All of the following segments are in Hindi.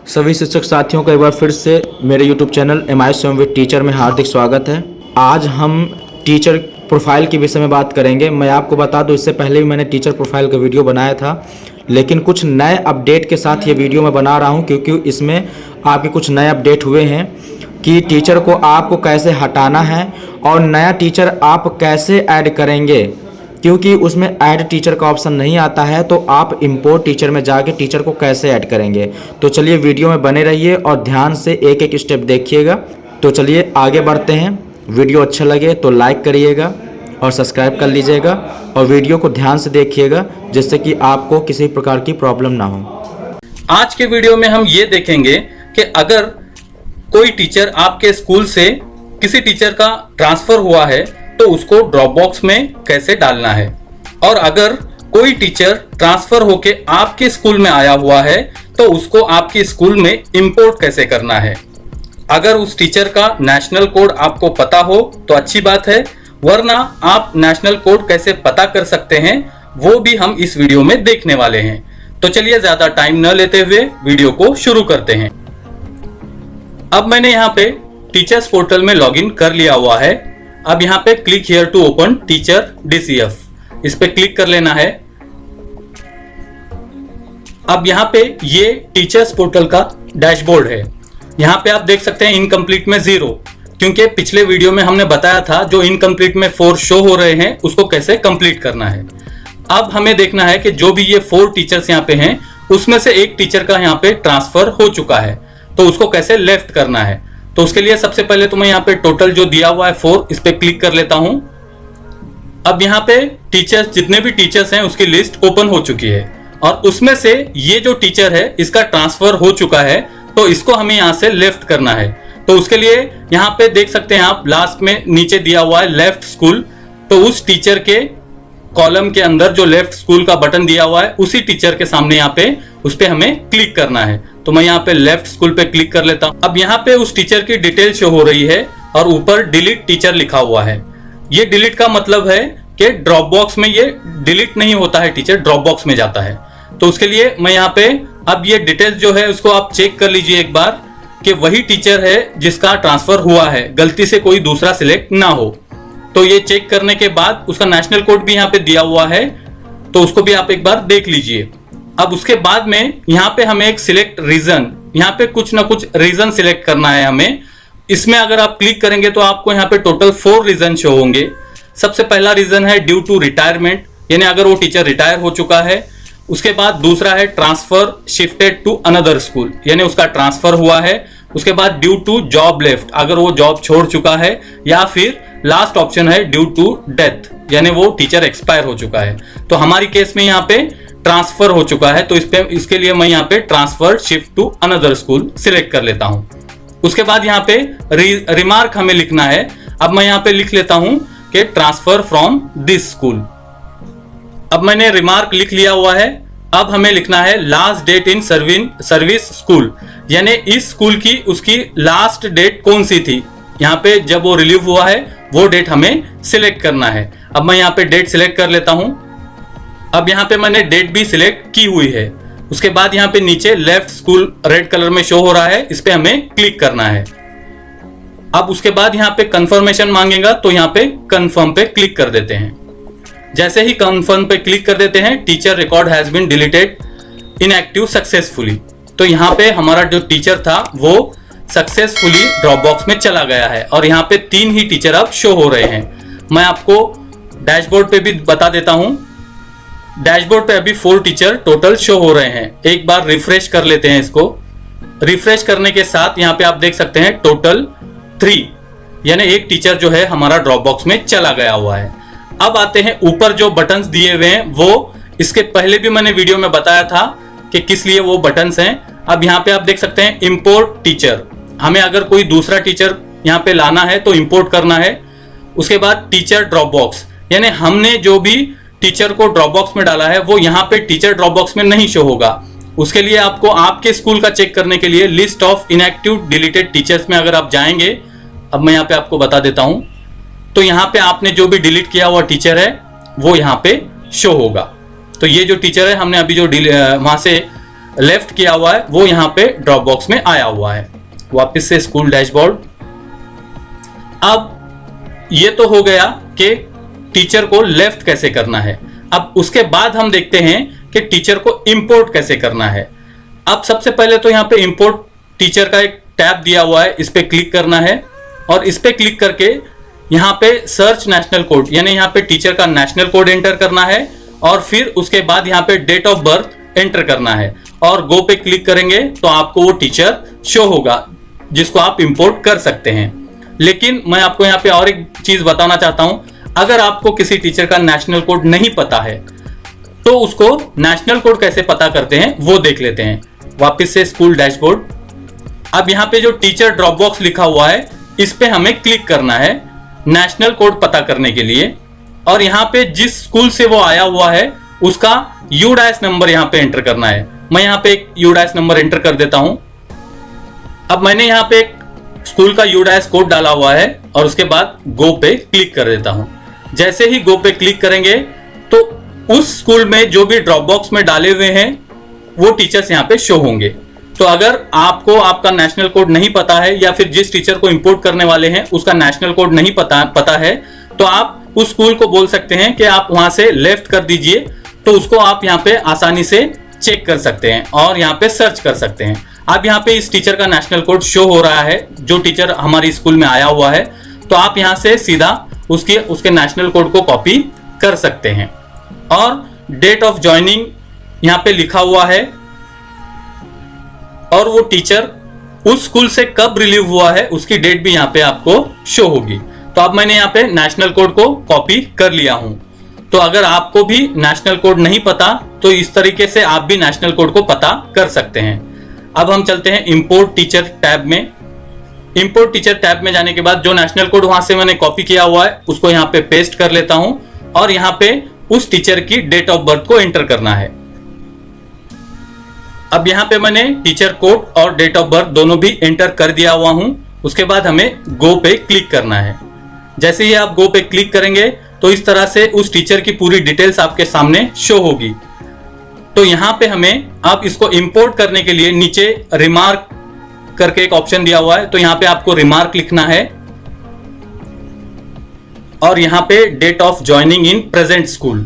सभी शिक्षक साथियों का एक बार फिर से मेरे YouTube चैनल MI स्वयं विद टीचर में हार्दिक स्वागत है। आज हम टीचर प्रोफाइल के विषय में बात करेंगे। मैं आपको बता दूं, इससे पहले भी मैंने टीचर प्रोफाइल का वीडियो बनाया था, लेकिन कुछ नए अपडेट के साथ ये वीडियो मैं बना रहा हूँ, क्योंकि इसमें आपके कुछ नए अपडेट हुए हैं कि टीचर को आपको कैसे हटाना है और नया टीचर आप कैसे ऐड करेंगे। क्योंकि उसमें ऐड टीचर का ऑप्शन नहीं आता है, तो आप इंपोर्ट टीचर में जाके टीचर को कैसे ऐड करेंगे। तो चलिए वीडियो में बने रहिए और ध्यान से एक एक स्टेप देखिएगा। तो चलिए आगे बढ़ते हैं। वीडियो अच्छा लगे तो लाइक करिएगा और सब्सक्राइब कर लीजिएगा और वीडियो को ध्यान से देखिएगा, जिससे कि आपको किसी प्रकार की प्रॉब्लम ना हो। आज के वीडियो में हम ये देखेंगे कि अगर कोई टीचर आपके स्कूल से किसी टीचर का ट्रांसफर हुआ है तो उसको ड्रॉप बॉक्स में कैसे डालना है, और अगर कोई टीचर ट्रांसफर होके आपके स्कूल में आया हुआ है तो उसको आपके स्कूल में इंपोर्ट कैसे करना है। अगर उस टीचर का नेशनल कोड आपको पता हो तो अच्छी बात है, वरना आप नेशनल कोड कैसे पता कर सकते हैं वो भी हम इस वीडियो में देखने वाले हैं। तो चलिए ज्यादा टाइम न लेते हुए वीडियो को शुरू करते हैं। अब मैंने यहाँ पे टीचर्स पोर्टल में लॉगिन कर लिया हुआ है। अब यहाँ पे click here to open teacher DCF, इस पे क्लिक कर लेना है। अब यहाँ पे ये टीचर्स पोर्टल का डैशबोर्ड है। यहाँ पे आप देख सकते हैं इनकम्प्लीट में 0, क्योंकि पिछले वीडियो में हमने बताया था जो इनकम्प्लीट में 4 शो हो रहे हैं उसको कैसे कंप्लीट करना है। अब हमें देखना है कि जो भी ये 4 टीचर्स यहाँ पे हैं उसमें से एक टीचर का यहाँ पे ट्रांसफर हो चुका है, तो उसको कैसे लेफ्ट करना है। तो उसके लिए सबसे पहले तो मैं यहाँ पे टोटल जो दिया हुआ है 4, इस पे क्लिक कर लेता हूं। अब यहाँ पे टीचर्स, जितने भी टीचर्स हैं उसकी लिस्ट ओपन हो चुकी है और उसमें से ये जो टीचर है इसका ट्रांसफर हो चुका है, तो इसको हमें यहाँ से लेफ्ट करना है। तो उसके लिए यहाँ पे देख सकते हैं आप, लास्ट में नीचे दिया हुआ है लेफ्ट स्कूल, तो उस टीचर के कॉलम के अंदर जो लेफ्ट स्कूल का बटन दिया हुआ है उसी टीचर के सामने यहाँ पे उस पे हमें क्लिक करना है। तो मैं यहाँ पे लेफ्ट स्कूल पे क्लिक कर लेता हूँ। अब यहाँ पे उस टीचर की डिटेल शो हो रही है और ऊपर डिलीट टीचर लिखा हुआ है। ये डिलीट का मतलब है कि ड्रॉप बॉक्स में ये डिलीट नहीं होता है, टीचर ड्रॉप बॉक्स में जाता है। तो उसके लिए मैं यहाँ पे अब ये डिटेल जो है उसको आप चेक कर लीजिए एक बार कि वही टीचर है जिसका ट्रांसफर हुआ है, गलती से कोई दूसरा सिलेक्ट ना हो। तो ये चेक करने के बाद उसका नेशनल कोड भी यहाँ पे दिया हुआ है, तो उसको भी आप एक बार देख लीजिए। अब उसके बाद में यहाँ पे हमें एक सिलेक्ट रीजन, यहाँ पे कुछ ना कुछ रीजन सिलेक्ट करना है हमें। इसमें अगर आप क्लिक करेंगे तो आपको यहाँ पे टोटल 4 रीजन शो होंगे। सबसे पहला रीजन है ड्यू टू रिटायरमेंट, यानी अगर वो टीचर रिटायर हो चुका है। उसके बाद दूसरा है transfer shifted to another school, यानी उसका ट्रांसफर हुआ है। उसके बाद ड्यू टू जॉब लेफ्ट, अगर वो जॉब छोड़ चुका है, या फिर लास्ट ऑप्शन है ड्यू टू डेथ, यानी वो टीचर एक्सपायर हो चुका है। तो हमारी केस में यहाँ पे ट्रांसफर हो चुका है, तो इसके लिए मैं यहाँ पे transfer shift to another school select कर लेता हूँ। उसके बाद यहाँ पे रिमार्क हमें लिखना है। अब मैं यहाँ पे लिख लेता हूँ कि ट्रांसफर फ्रॉम दिस स्कूल। अब मैंने रिमार्क लिख लिया हुआ है। अब हमें लिखना है last date in service school, यानी इस स्कूल की उसकी लास्ट डेट कौन सी थी, यहाँ पे जब वो रिलीव हुआ है वो डेट हमें सिलेक्ट करना है। अब मैं यहाँ पे डेट सिलेक्ट कर लेता हूँ। अब यहाँ पे मैंने डेट भी सिलेक्ट की हुई है। उसके बाद यहाँ पे नीचे लेफ्ट स्कूल रेड कलर में शो हो रहा है, इस पे हमें क्लिक करना है। अब उसके बाद यहाँ पे कंफर्मेशन मांगेगा, तो यहाँ पे कंफर्म पे क्लिक कर देते हैं। जैसे ही कंफर्म पे क्लिक कर देते हैं, teacher record has been deleted inactive successfully, तो यहाँ पे हमारा जो टीचर था वो सक्सेसफुली ड्रॉप बॉक्स में चला गया है और यहाँ पे 3 ही टीचर अब शो हो रहे हैं। मैं आपको डैशबोर्ड पे भी बता देता हूँ। डैशबोर्ड पे अभी 4 टीचर टोटल शो हो रहे हैं। एक बार रिफ्रेश कर लेते हैं इसको। रिफ्रेश करने के साथ यहाँ पे आप देख सकते हैं टोटल 3, यानी एक टीचर जो है हमारा ड्रॉप बॉक्स में चला गया हुआ है। अब आते हैं ऊपर जो बटन्स दिए हुए हैं, वो इसके पहले भी मैंने वीडियो में बताया था कि किस लिए वो बटन्स हैं। अब यहाँ पे आप देख सकते हैं इंपोर्ट टीचर, हमें अगर कोई दूसरा टीचर यहाँ पे लाना है तो इंपोर्ट करना है। उसके बाद टीचर ड्रॉप बॉक्स, यानी हमने जो भी टीचर को ड्रॉप बॉक्स में डाला है वो यहाँ पे टीचर ड्रॉप बॉक्स में नहीं शो होगा। उसके लिए आपको आपके स्कूल का चेक करने के लिए list of inactive deleted teachers में अगर आप जाएंगे, अब मैं यहाँ पे आपको बता देता हूँ, तो यहाँ पे आपने जो भी डिलीट किया हुआ टीचर है वो यहाँ पे शो होगा। तो ये जो टीचर है हमने अभी जो वहां से लेफ्ट किया हुआ है वो यहाँ पे ड्रॉप बॉक्स में आया हुआ है। वापस से स्कूल डैशबोर्ड। अब ये तो हो गया कि टीचर को लेफ्ट कैसे करना है। अब उसके बाद हम देखते हैं कि टीचर को इंपोर्ट कैसे करना है। अब सबसे पहले तो यहाँ पे इंपोर्ट टीचर का एक टैब दिया हुआ है, इस पे क्लिक करना है और इस पे क्लिक करके यहाँ पे सर्च नेशनल कोड, यानी यहाँ पे टीचर का नेशनल कोड एंटर करना है और फिर उसके बाद यहाँ पे डेट ऑफ बर्थ एंटर करना है और गो पे क्लिक करेंगे तो आपको वो टीचर शो होगा जिसको आप इंपोर्ट कर सकते हैं। लेकिन मैं आपको यहाँ पे और एक चीज बताना चाहता हूं, अगर आपको किसी टीचर का नेशनल कोड नहीं पता है तो उसको नेशनल कोड कैसे पता करते हैं वो देख लेते हैं। वापस से स्कूल डैशबोर्ड। अब यहाँ पे जो टीचर ड्रॉप बॉक्स लिखा हुआ है इस पे हमें क्लिक करना है नेशनल कोड पता करने के लिए और यहाँ पे जिस स्कूल से वो आया हुआ है उसका यूडैश नंबर यहाँ पे एंटर करना है। मैं यहाँ पे एक यूडैश नंबर एंटर कर देता हूं। अब मैंने यहाँ पे एक स्कूल का यूडैश कोड डाला हुआ है और उसके बाद गो पे क्लिक कर देता हूं। जैसे ही गो पे क्लिक करेंगे तो उस स्कूल में जो भी ड्रॉप बॉक्स में डाले हुए हैं वो टीचर्स यहाँ पे शो होंगे। तो अगर आपको आपका नेशनल कोड नहीं पता है या फिर जिस टीचर को इंपोर्ट करने वाले हैं उसका नेशनल कोड नहीं पता है तो आप उस स्कूल को बोल सकते हैं कि आप वहां से लेफ्ट कर दीजिए, तो उसको आप यहाँ पे आसानी से चेक कर सकते हैं और यहाँ पे सर्च कर सकते हैं। अब यहाँ पे इस टीचर का नेशनल कोड शो हो रहा है जो टीचर हमारी स्कूल में आया हुआ है, तो आप यहाँ से सीधा उसके नेशनल कोड को कॉपी कर सकते हैं। और डेट ऑफ ज्वाइनिंग यहाँ पे लिखा हुआ है और वो टीचर उस स्कूल से कब रिलीव हुआ है उसकी डेट भी यहाँ पे आपको शो होगी। तो अब मैंने यहाँ पे नेशनल कोड को कॉपी कर लिया हूं। तो अगर आपको भी नेशनल कोड नहीं पता तो इस तरीके से आप भी नेशनल कोड को पता कर सकते हैं। अब हम चलते हैं इंपोर्ट टीचर टैब में। इंपोर्ट टीचर टैब में जाने के बाद जो नेशनल कोड वहां से मैंने कॉपी किया हुआ है उसको यहाँ पे पेस्ट कर लेता हूं और यहाँ पे उस टीचर की डेट ऑफ बर्थ को एंटर करना है। अब यहाँ पे मैंने टीचर कोड और डेट ऑफ बर्थ दोनों भी एंटर कर दिया हुआ हूं। उसके बाद हमें गो पे क्लिक करना है। जैसे ही आप गो पे क्लिक करेंगे तो इस तरह से उस टीचर की पूरी डिटेल्स आपके सामने शो होगी। तो यहाँ पे हमें अब इसको इंपोर्ट करने के लिए नीचे रिमार्क करके एक ऑप्शन दिया हुआ है, तो यहाँ पे आपको रिमार्क लिखना है और यहाँ पे date of joining in present school.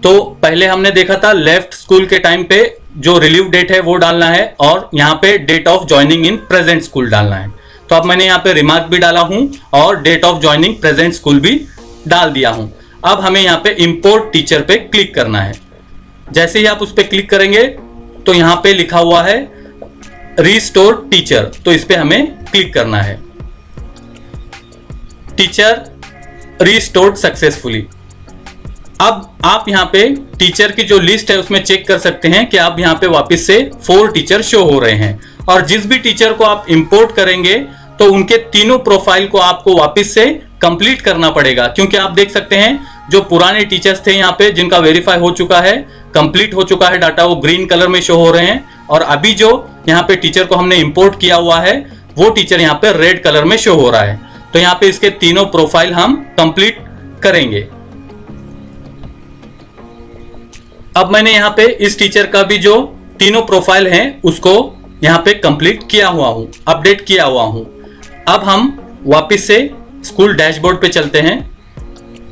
तो पहले हमने देखा था लेफ्ट स्कूल के टाइम पे जो रिलीव डेट है वो डालना है और यहाँ पे date of joining in present school डालना है। तो अब मैंने यहाँ पे रिमार्क भी डाला हूं और date of joining present school भी डाल दिया हूं। अब हमें यहाँ पे इंपोर्ट टीचर पे क्लिक करना है। जैसे ही आप उस पे क्लिक करेंगे तो यहाँ पे लिखा हुआ है रिस्टोर टीचर, तो इस पे हमें क्लिक करना है। Teacher restored successfully. अब आप यहाँ पे टीचर की जो लिस्ट है उसमें चेक कर सकते हैं कि आप यहाँ पे वापस से 4 टीचर शो हो रहे हैं और जिस भी टीचर को आप इंपोर्ट करेंगे तो उनके तीनों प्रोफाइल को आपको वापस से कंप्लीट करना पड़ेगा, क्योंकि आप देख सकते हैं जो पुराने टीचर्स थे यहाँ पे जिनका वेरीफाई हो चुका है, कंप्लीट हो चुका है डाटा, वो ग्रीन कलर में शो हो रहे हैं और अभी जो यहाँ पे टीचर को हमने इंपोर्ट किया हुआ है वो टीचर यहाँ पे रेड कलर में शो हो रहा है। तो यहाँ पे इसके तीनों प्रोफाइल हम कंप्लीट करेंगे। अब मैंने यहाँ पे इस टीचर का भी जो तीनों प्रोफाइल हैं उसको यहाँ पे कंप्लीट किया हुआ हूं, अपडेट किया हुआ हूं। अब हम वापस से स्कूल डैशबोर्ड पे चलते हैं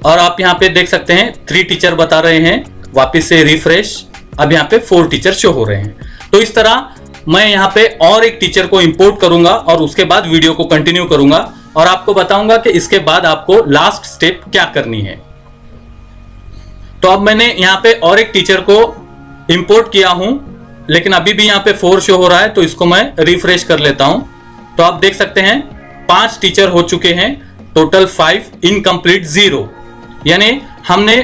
और आप यहाँ पे देख सकते हैं 3 टीचर बता रहे हैं। वापस से रिफ्रेश, अब यहाँ पे 4 टीचर शो हो रहे हैं। तो इस तरह मैं यहाँ पे और एक टीचर को इंपोर्ट करूंगा और उसके बाद वीडियो को कंटिन्यू करूंगा और आपको बताऊंगा कि इसके बाद आपको लास्ट स्टेप क्या करनी है। तो अब मैंने यहाँ पे और एक टीचर को इंपोर्ट किया हूं, लेकिन अभी भी यहाँ पे 4 शो हो रहा है, तो इसको मैं रिफ्रेश कर लेता हूं। तो आप देख सकते हैं 5 टीचर हो चुके हैं, टोटल 5, इनकम्प्लीट 0। यानी हमने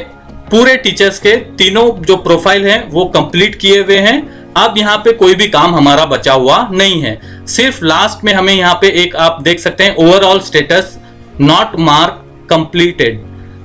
पूरे टीचर्स के तीनों जो प्रोफाइल हैं वो कंप्लीट किए हुए हैं। अब यहाँ पे कोई भी काम हमारा बचा हुआ नहीं है, सिर्फ लास्ट में हमें यहाँ पे एक आप देख सकते हैं overall status not mark completed.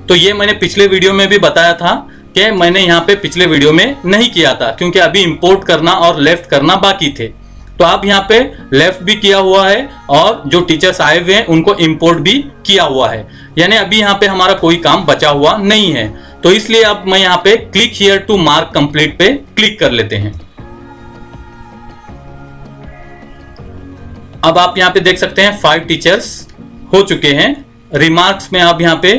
तो ये मैंने पिछले वीडियो में भी बताया था कि मैंने यहाँ पे पिछले वीडियो में नहीं किया था क्योंकि अभी इंपोर्ट करना और लेफ्ट करना बाकी थे। तो अब यहाँ पे लेफ्ट भी किया हुआ है और जो टीचर्स आए हुए हैं उनको इंपोर्ट भी किया हुआ है, यानी अभी यहाँ पे हमारा कोई काम बचा हुआ नहीं है। तो इसलिए अब मैं यहाँ पे click here to mark complete पे क्लिक कर लेते हैं। अब आप यहाँ पे देख सकते हैं 5 टीचर्स हो चुके हैं। रिमार्क्स में आप यहाँ पे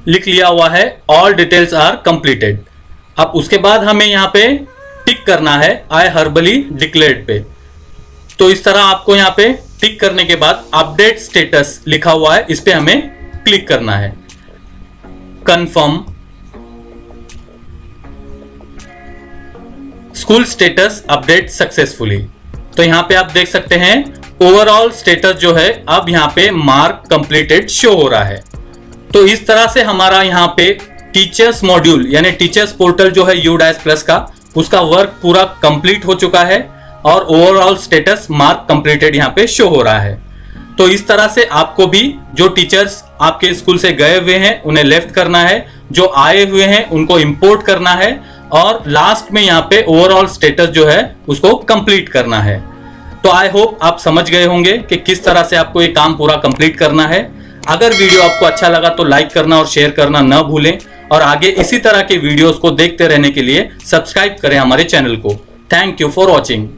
लिख लिया हुआ है ऑल डिटेल्स आर कंप्लीटेड। अब उसके बाद हमें यहाँ पे टिक करना है आई हर्बली डिक्लेयर्ड पे। तो इस तरह आपको यहाँ पे टिक करने के बाद अपडेट स्टेटस लिखा हुआ है, इस पे हमें क्लिक करना है। Confirm school status update successfully. तो यहां पे आप देख सकते हैं ओवरऑल स्टेटस जो है अब यहां पे मार्क कंप्लीटेड शो हो रहा है। तो इस तरह से हमारा यहां पे टीचर्स मॉड्यूल यानी टीचर्स पोर्टल जो है U-Plus का, उसका वर्क पूरा कंप्लीट हो चुका है और ओवरऑल स्टेटस मार्क कंप्लीटेड यहां पे शो हो रहा है। तो इस तरह से आपको भी जो टीचर्स आपके स्कूल से गए हुए हैं उन्हें लेफ्ट करना है, जो आए हुए हैं उनको इंपोर्ट करना है और लास्ट में यहाँ पे ओवरऑल स्टेटस जो है उसको कंप्लीट करना है। तो आई होप आप समझ गए होंगे कि किस तरह से आपको ये काम पूरा कंप्लीट करना है। अगर वीडियो आपको अच्छा लगा तो लाइक करना और शेयर करना न भूलें और आगे इसी तरह के वीडियोस को देखते रहने के लिए सब्सक्राइब करें हमारे चैनल को। Thank you for watching.